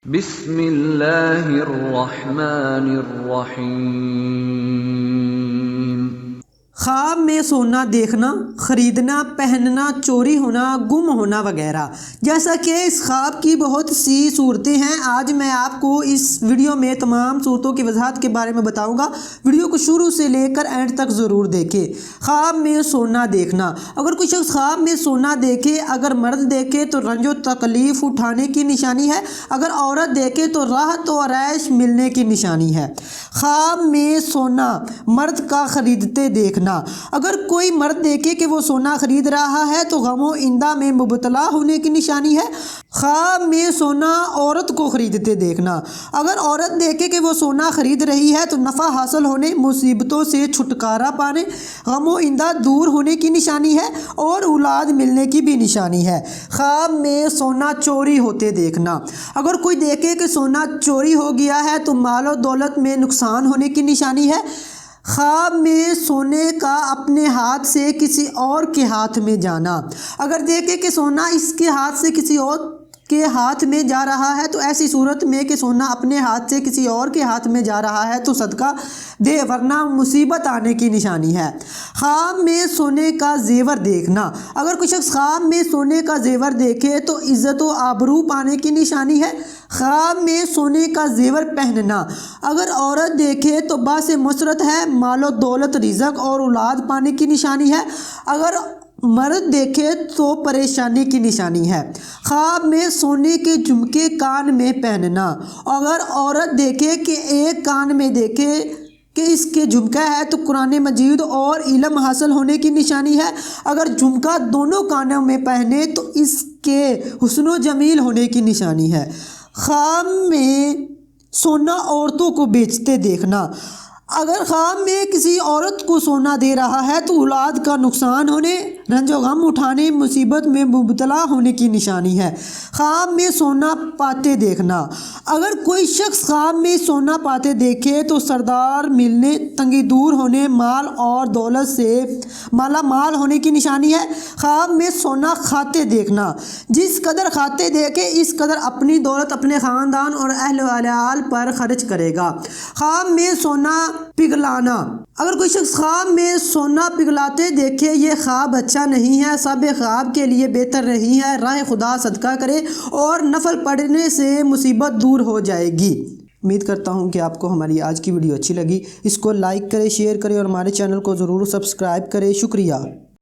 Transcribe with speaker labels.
Speaker 1: بسم اللہ الرحمن الرحیم۔
Speaker 2: خواب میں سونا دیکھنا، خریدنا، پہننا، چوری ہونا، گم ہونا وغیرہ، جیسا کہ اس خواب کی بہت سی صورتیں ہیں۔ آج میں آپ کو اس ویڈیو میں تمام صورتوں کی وضاحت کے بارے میں بتاؤں گا۔ ویڈیو کو شروع سے لے کر اینڈ تک ضرور دیکھیں۔ خواب میں سونا دیکھنا، اگر کوئی شخص خواب میں سونا دیکھے، اگر مرد دیکھے تو رنج و تکلیف اٹھانے کی نشانی ہے، اگر عورت دیکھے تو راحت و عیش ملنے کی نشانی ہے۔ خواب میں سونا مرد کا خریدتے دیکھنا، اگر کوئی مرد دیکھے کہ وہ سونا خرید رہا ہے تو غم و ایندھا میں مبتلا ہونے کی نشانی ہے۔ خواب میں سونا عورت کو خریدتے دیکھنا، اگر عورت دیکھے کہ وہ سونا خرید رہی ہے تو نفع حاصل ہونے، مصیبتوں سے چھٹکارا پانے، غم و ایندھا دور ہونے کی نشانی ہے اور اولاد ملنے کی بھی نشانی ہے۔ خواب میں سونا چوری ہوتے دیکھنا، اگر کوئی دیکھے کہ سونا چوری ہو گیا ہے تو مال و دولت میں نقصان ہونے کی نشانی ہے۔ خواب میں سونے کا اپنے ہاتھ سے کسی اور کے ہاتھ میں جانا، اگر دیکھے کہ سونا اس کے ہاتھ سے کسی اور کے ہاتھ میں جا رہا ہے تو ایسی صورت میں کہ سونا اپنے ہاتھ سے کسی اور کے ہاتھ میں جا رہا ہے تو صدقہ دے ورنہ مصیبت آنے کی نشانی ہے۔ خواب میں سونے کا زیور دیکھنا، اگر کوئی شخص خواب میں سونے کا زیور دیکھے تو عزت و آبرو پانے کی نشانی ہے۔ خواب میں سونے کا زیور پہننا، اگر عورت دیکھے تو باعث مسرت ہے، مال و دولت، رزق اور اولاد پانے کی نشانی ہے، اگر مرد دیکھے تو پریشانی کی نشانی ہے۔ خواب میں سونے کے جھمکے کان میں پہننا، اگر عورت دیکھے کہ ایک کان میں دیکھے کہ اس کے جھمکا ہے تو قرآن مجید اور علم حاصل ہونے کی نشانی ہے، اگر جھمکا دونوں کانوں میں پہنے تو اس کے حسن و جمیل ہونے کی نشانی ہے۔ خواب میں سونا عورتوں کو بیچتے دیکھنا، اگر خواب میں کسی عورت کو سونا دے رہا ہے تو اولاد کا نقصان ہونے، رنج و غم اٹھانے، مصیبت میں مبتلا ہونے کی نشانی ہے۔ خواب میں سونا پاتے دیکھنا، اگر کوئی شخص خواب میں سونا پاتے دیکھے تو سردار ملنے، تنگی دور ہونے، مال اور دولت سے مالا مال ہونے کی نشانی ہے۔ خواب میں سونا کھاتے دیکھنا، جس قدر کھاتے دیکھے اس قدر اپنی دولت اپنے خاندان اور اہل و عیال پر خرچ کرے گا۔ خواب میں سونا پگھلانا، اگر کوئی شخص خواب میں سونا پگھلاتے دیکھے یہ خواب اچھا نہیں ہے، سب خواب کے لیے بہتر نہیں ہے، راہ خدا صدقہ کرے اور نفل پڑھنے سے مصیبت دور ہو جائے گی۔ امید کرتا ہوں کہ آپ کو ہماری آج کی ویڈیو اچھی لگی، اس کو لائک کریں، شیئر کریں اور ہمارے چینل کو ضرور سبسکرائب کریں۔ شکریہ۔